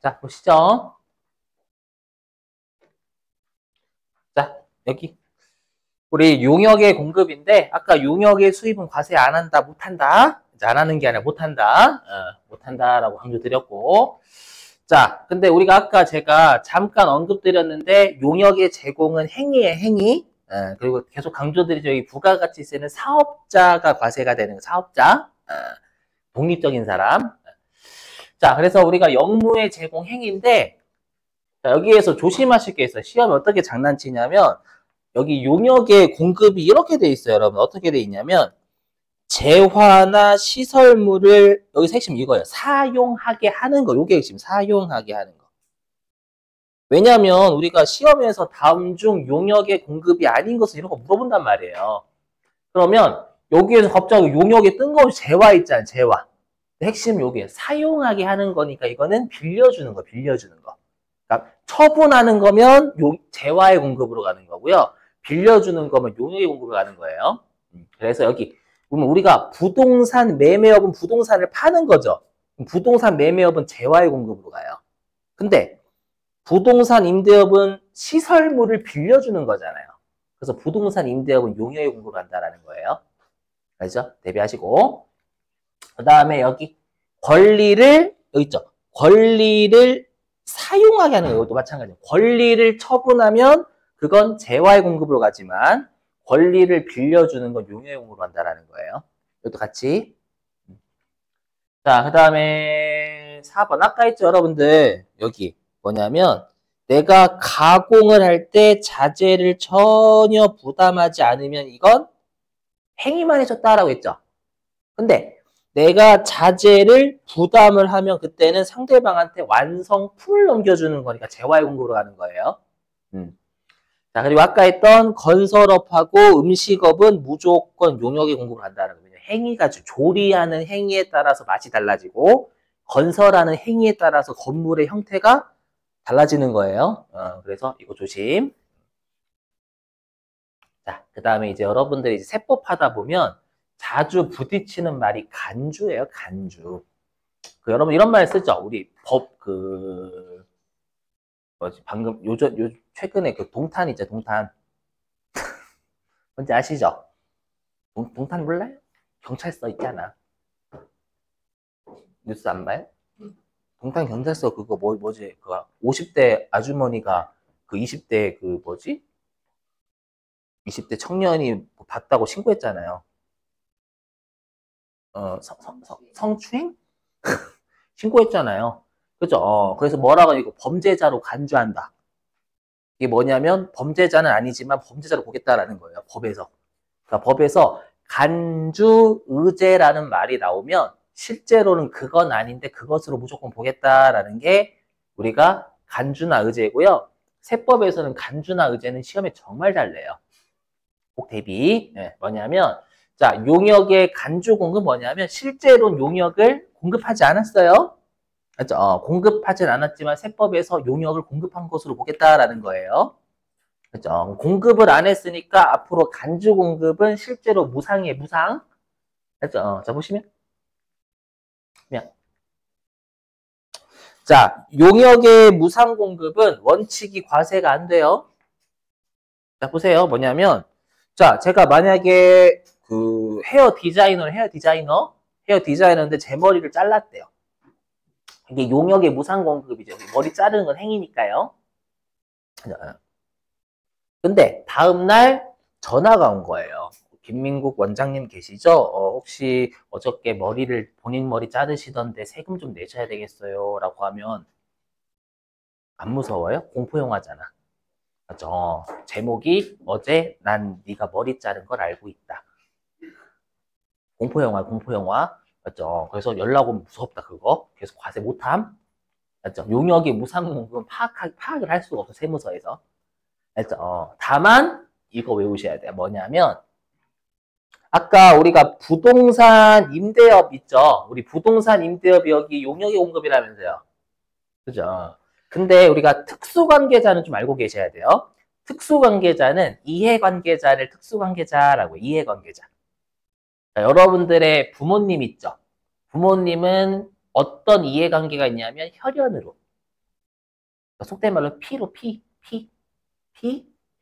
자, 보시죠. 자, 여기. 우리 용역의 공급인데, 아까 용역의 수입은 과세 안 한다, 못 한다. 안 하는 게 아니라 못 한다. 못 한다라고 강조드렸고. 자, 근데 우리가 아까 제가 잠깐 언급드렸는데, 용역의 제공은 행위에 행위. 그리고 계속 강조드리죠. 이 부가가치세는 사업자가 과세가 되는 거, 사업자. 독립적인 사람. 자, 그래서 우리가 영무의 제공 행위인데, 자, 여기에서 조심하실 게 있어요. 시험에 어떻게 장난치냐면, 여기 용역의 공급이 이렇게 돼 있어요, 여러분. 어떻게 돼 있냐면, 재화나 시설물을, 여기서 핵심 이거예요. 사용하게 하는 거. 요게 핵심, 사용하게 하는 거. 왜냐면, 우리가 시험에서 다음 중 용역의 공급이 아닌 것을 이런 거 물어본단 말이에요. 그러면, 여기에서 갑자기 용역에 뜬금없이 재화 있잖아요, 재화. 핵심 요게 사용하게 하는 거니까 이거는 빌려주는 거, 빌려주는 거. 그러니까 처분하는 거면 재화의 공급으로 가는 거고요. 빌려주는 거면 용역의 공급으로 가는 거예요. 그래서 여기 보면 우리가 부동산 매매업은 부동산을 파는 거죠. 부동산 매매업은 재화의 공급으로 가요. 근데 부동산 임대업은 시설물을 빌려주는 거잖아요. 그래서 부동산 임대업은 용역의 공급으로 간다라는 거예요. 알죠? 대비하시고. 그 다음에 여기 권리를 여기 있죠. 권리를 사용하게 하는 거예요. 이것도 마찬가지예요. 권리를 처분하면 그건 재화의 공급으로 가지만 권리를 빌려주는 건 용역의 공급으로 간다라는 거예요. 이것도 같이. 자, 그 다음에 4번. 아까 있죠, 여러분들. 여기 뭐냐면 내가 가공을 할 때 자재를 전혀 부담하지 않으면 이건 행위만 해줬다라고 했죠. 근데 내가 자재를 부담을 하면 그때는 상대방한테 완성품을 넘겨주는 거니까 재화의 공급으로 가는 거예요. 자, 그리고 아까 했던 건설업하고 음식업은 무조건 용역의 공급으로 간다는 거예요. 행위가 조리하는 행위에 따라서 맛이 달라지고 건설하는 행위에 따라서 건물의 형태가 달라지는 거예요. 그래서 이거 조심. 자, 그 다음에 이제 여러분들이 이제 세법 하다 보면 자주 부딪히는 말이 간주예요, 간주. 여러분 이런 말 쓰죠? 우리 뭐지, 방금 최근에 그 동탄 있죠, 동탄. 뭔지 아시죠? 동탄 몰라요? 경찰서 있잖아. 뉴스 안 봐요? 동탄 경찰서 그거 뭐지? 그 50대 아주머니가 그 20대 그 뭐지? 20대 청년이 봤다고 신고했잖아요. 성추행? 신고했잖아요. 그죠? 그래서 뭐라고 이거 범죄자로 간주한다. 이게 뭐냐면 범죄자는 아니지만 범죄자로 보겠다라는 거예요. 법에서. 그러니까 법에서 간주 의제라는 말이 나오면 실제로는 그건 아닌데 그것으로 무조건 보겠다라는 게 우리가 간주나 의제고요. 세법에서는 간주나 의제는 시험에 정말 잘 내요. 꼭 대비. 네, 뭐냐면 자, 용역의 간주 공급 뭐냐면 실제로 용역을 공급하지 않았어요. 그렇죠? 공급하진 않았지만 세법에서 용역을 공급한 것으로 보겠다라는 거예요. 그렇죠? 공급을 안 했으니까 앞으로 간주 공급은 실제로 무상이에요, 무상. 그렇죠? 자, 보시면. 자, 용역의 무상 공급은 원칙이 과세가 안 돼요. 자, 보세요. 뭐냐면, 자, 제가 만약에 그 헤어 디자이너인데 제 머리를 잘랐대요. 이게 용역의 무상 공급이죠. 머리 자르는 건 행위니까요. 근데 다음날 전화가 온 거예요. 김민국 원장님 계시죠? 혹시 어저께 본인 머리 자르시던데 세금 좀 내셔야 되겠어요? 라고 하면 안 무서워요? 공포영화잖아. 맞죠? 제목이 어제 난 네가 머리 자른 걸 알고 있다. 공포영화, 공포영화. 맞죠? 그래서 연락 오면 무섭다, 그거. 계속 과세 못함. 맞죠? 용역의 무상공급은 파악을 할 수가 없어, 세무서에서. 맞죠? 다만, 이거 외우셔야 돼요. 뭐냐면, 아까 우리가 부동산 임대업 있죠? 우리 부동산 임대업이 여기 용역의 공급이라면서요. 그죠? 근데 우리가 특수관계자는 좀 알고 계셔야 돼요. 특수관계자는 이해관계자를 특수관계자라고 해요. 이해관계자. 자, 여러분들의 부모님 있죠? 부모님은 어떤 이해관계가 있냐면 혈연으로. 속된 말로 P로 P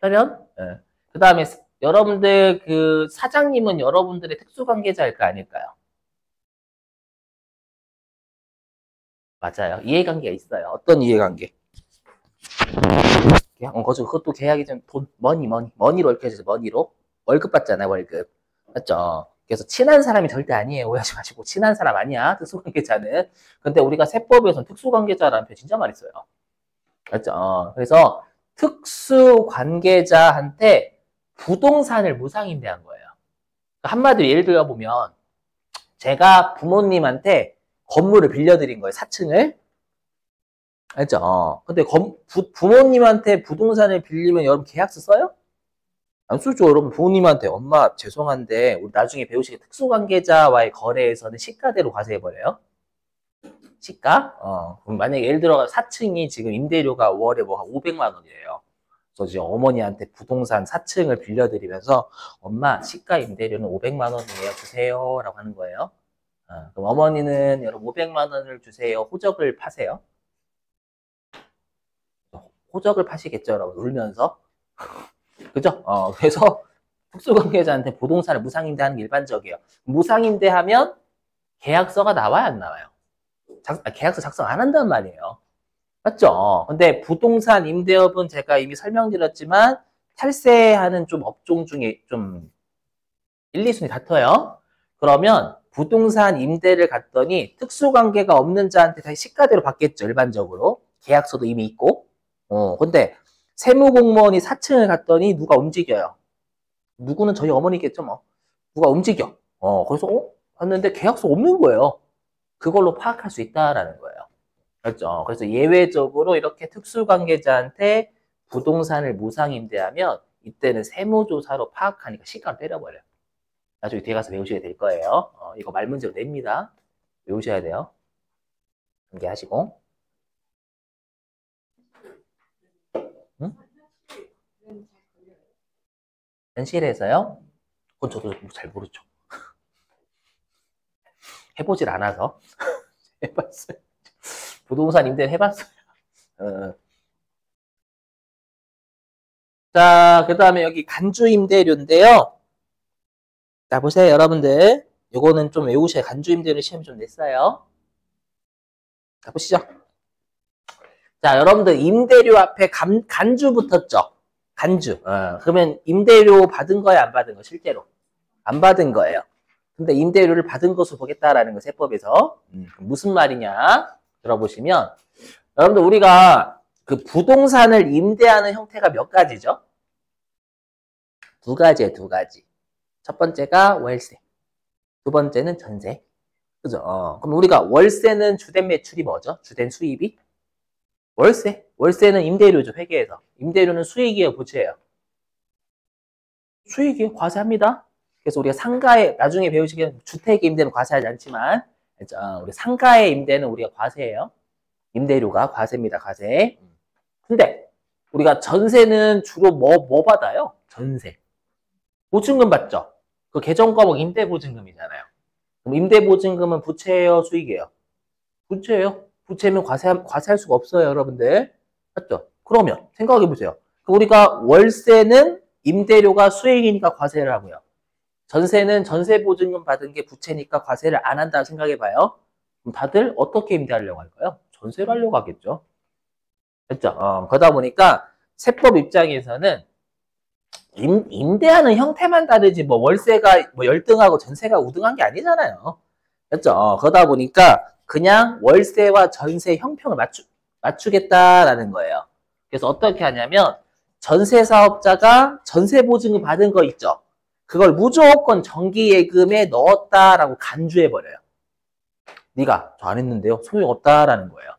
혈연. 예. 그 다음에 여러분들 그 사장님은 여러분들의 특수관계자일 거 아닐까요? 맞아요. 이해관계가 있어요. 어떤 이해관계? 그것도 계약이 좀 머니로 이렇게 해서 머니로 월급 받잖아요, 월급. 맞죠? 그래서 친한 사람이 절대 아니에요. 오해하지 마시고 친한 사람 아니야. 특수관계자는. 근데 우리가 세법에서는 특수관계자라는 표현 진짜 많이 써요. 맞죠? 그래서 특수관계자한테 부동산을 무상임대한 거예요. 한마디로 예를 들어 보면 제가 부모님한테 건물을 빌려드린 거예요. 4층을. 알죠? 근데 부모님한테 부동산을 빌리면 여러분 계약서 써요? 안 쓰죠. 여러분 부모님한테 엄마 죄송한데 우리 나중에 배우시게 특수관계자와의 거래에서는 시가대로 과세해버려요. 시가? 그럼 만약에 예를 들어 4층이 지금 임대료가 월에 뭐 한 500만 원이에요. 그래서 이제 어머니한테 부동산 4층을 빌려드리면서 엄마 시가 임대료는 500만 원이에요. 주세요. 라고 하는 거예요. 그럼 어머니는 여러분 500만 원을 주세요. 호적을 파세요. 호적을 파시겠죠, 여러분. 울면서. 그죠? 그래서 특수관계자한테 부동산을 무상임대하는 게 일반적이에요. 무상임대하면 계약서가 나와야 안 나와요? 계약서 작성 안 한단 말이에요. 맞죠? 근데 부동산 임대업은 제가 이미 설명드렸지만 탈세하는 좀 업종 중에 좀 1, 2순위 다퉈요. 그러면 부동산 임대를 갔더니 특수관계가 없는 자한테 다시 시가대로 받겠죠, 일반적으로. 계약서도 이미 있고. 근데 세무공무원이 4층을 갔더니 누가 움직여요. 누구는 저희 어머니겠죠, 뭐. 누가 움직여. 그래서, 봤는데 계약서 없는 거예요. 그걸로 파악할 수 있다라는 거예요. 그렇죠. 그래서 예외적으로 이렇게 특수관계자한테 부동산을 무상임대하면 이때는 세무조사로 파악하니까 시가를 때려버려요. 나중에 뒤에 가서 배우시게 될 거예요. 이거 말문제로 냅니다. 외우셔야 돼요. 공개하시고. 응? 현실에서요? 그건 저도 잘 모르죠. 해보질 않아서. 해봤어요. 부동산 임대를 해봤어요. 자, 그 다음에 여기 간주 임대료인데요. 자, 보세요, 여러분들. 요거는 좀 외우셔야 간주 임대료 시험 좀 냈어요. 자, 보시죠. 자, 여러분들 임대료 앞에 간주 붙었죠? 간주. 그러면 임대료 받은 거야, 안 받은 거? 실제로. 안 받은 거예요. 근데 임대료를 받은 것으로 보겠다라는 거, 세법에서. 무슨 말이냐? 들어보시면, 여러분들 우리가 그 부동산을 임대하는 형태가 몇 가지죠? 두 가지예요, 두 가지. 첫 번째가 월세. 두 번째는 전세. 그죠? 그럼 우리가 월세는 주된 매출이 뭐죠? 주된 수입이? 월세. 월세는 임대료죠, 회계에서. 임대료는 수익이에요, 부채예요? 수익이에요, 과세합니다. 그래서 우리가 상가에, 나중에 배우시게 주택 임대는 과세하지 않지만, 우리 상가의 임대는 우리가 과세예요. 임대료가 과세입니다, 과세. 근데 우리가 전세는 주로 뭐 받아요? 전세. 보증금 받죠? 그 계정과목 임대보증금이잖아요. 그럼 임대보증금은 부채예요, 수익이에요? 부채예요. 부채면 과세할 수가 없어요, 여러분들. 맞죠? 그러면 생각해보세요. 우리가 월세는 임대료가 수익이니까 과세를 하고요. 전세는 전세보증금 받은 게 부채니까 과세를 안 한다고 생각해봐요. 그럼 다들 어떻게 임대하려고 할까요? 전세를 하려고 하겠죠. 됐죠? 그러다 보니까 세법 입장에서는 임대하는 형태만 다르지 뭐 월세가 뭐 열등하고 전세가 우등한 게 아니잖아요. 됐죠? 그러다 보니까 그냥 월세와 전세 형평을 맞추겠다라는 거예요. 그래서 어떻게 하냐면 전세 사업자가 전세 보증금 받은 거 있죠? 그걸 무조건 정기예금에 넣었다라고 간주해버려요. 네가 저 안 했는데요. 소용없다라는 거예요.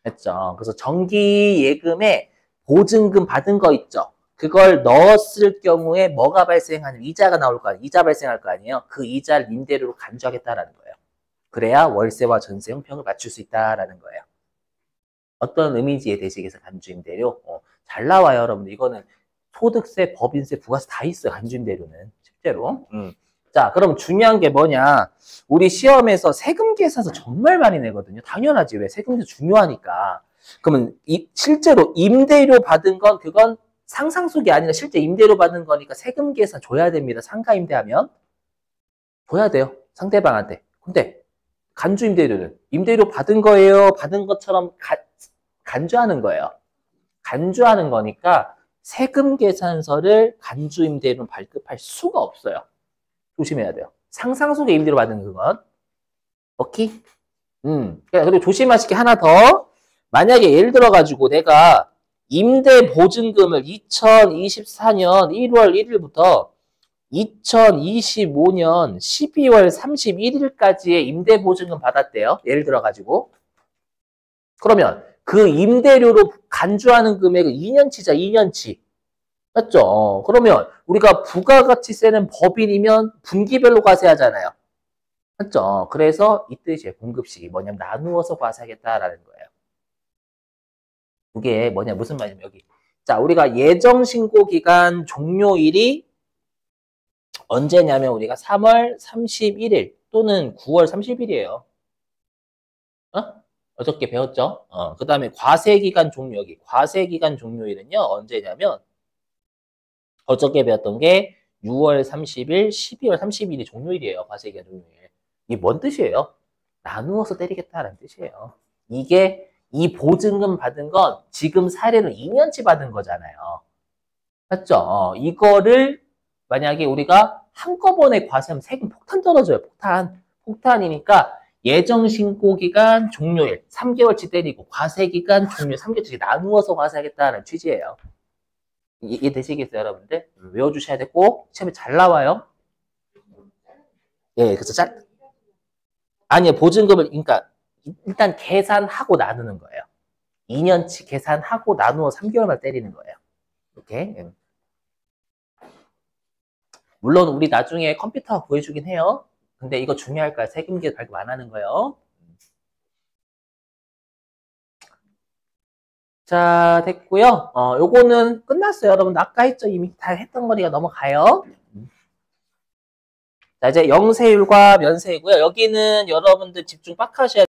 됐죠? 그래서 정기예금에 보증금 받은 거 있죠? 그걸 넣었을 경우에 뭐가 발생하냐면 이자가 나올 거 아니에요. 이자 발생할 거 아니에요. 그 이자를 임대료로 간주하겠다라는 거예요. 그래야 월세와 전세 형평을 맞출 수 있다라는 거예요. 어떤 의미지에 대식에서 간주임대료? 잘 나와요, 여러분들. 이거는 소득세, 법인세, 부가세 다 있어요, 간주임대료는. 실제로. 자, 그럼 중요한 게 뭐냐? 우리 시험에서 세금 계산서 정말 많이 내거든요. 당연하지. 왜? 세금도 중요하니까. 그러면 실제로 임대료 받은 건 그건 상상속이 아니라 실제 임대료 받은 거니까 세금 계산 줘야 됩니다. 상가 임대하면. 줘야 돼요. 상대방한테. 근데 간주 임대료는 임대료 받은 거예요. 받은 것처럼 간주하는 거예요. 간주하는 거니까 세금 계산서를 간주 임대료는 발급할 수가 없어요. 조심해야 돼요. 상상속의 임대료 받은 그건. 오케이? 그리고 조심하실 게 하나 더. 만약에 예를 들어가지고 내가 임대 보증금을 2024년 1월 1일부터 2025년 12월 31일까지의 임대 보증금 받았대요. 예를 들어가지고. 그러면 그 임대료로 간주하는 금액은 2년치자, 2년치. 맞죠? 그러면 우리가 부가가치세는 법인이면 분기별로 과세하잖아요. 맞죠? 그래서 이 뜻이에요. 공급식이 뭐냐면 나누어서 과세하겠다라는 거예요. 그게 뭐냐, 무슨 말이냐면 여기. 자, 우리가 예정신고기간 종료일이 언제냐면 우리가 3월 31일 또는 9월 30일이에요. 어저께 배웠죠? 그 다음에 과세기간 종료, 여기. 과세기간 종료일은요, 언제냐면 어저께 배웠던 게 6월 30일, 12월 30일이 종료일이에요. 과세기간 종료일. 이게 뭔 뜻이에요? 나누어서 때리겠다는 뜻이에요. 이게 이 보증금 받은 건 지금 사례로 2년치 받은 거잖아요. 맞죠? 이거를 만약에 우리가 한꺼번에 과세하면 세금 폭탄 떨어져요. 폭탄. 폭탄이니까 예정신고기간 종료일 3개월치 때리고 과세기간 종료 3개월치 나누어서 과세하겠다는 취지예요. 이해되시겠어요, 여러분들? 외워주셔야 돼. 꼭 시험에 잘 나와요. 예, 그래서 아니요, 보증금을, 그러니까 일단 계산하고 나누는 거예요. 2년치 계산하고 나누어 3개월만 때리는 거예요. 이렇게. 물론 우리 나중에 컴퓨터가 구해주긴 해요. 근데 이거 중요할까요? 세금계 발급 안 하는 거예요. 자, 됐고요. 요거는 끝났어요. 여러분 아까 했죠? 이미 다 했던 거니까 넘어가요. 자, 이제 영세율과 면세이고요. 여기는 여러분들 집중 빡 하셔야 돼요.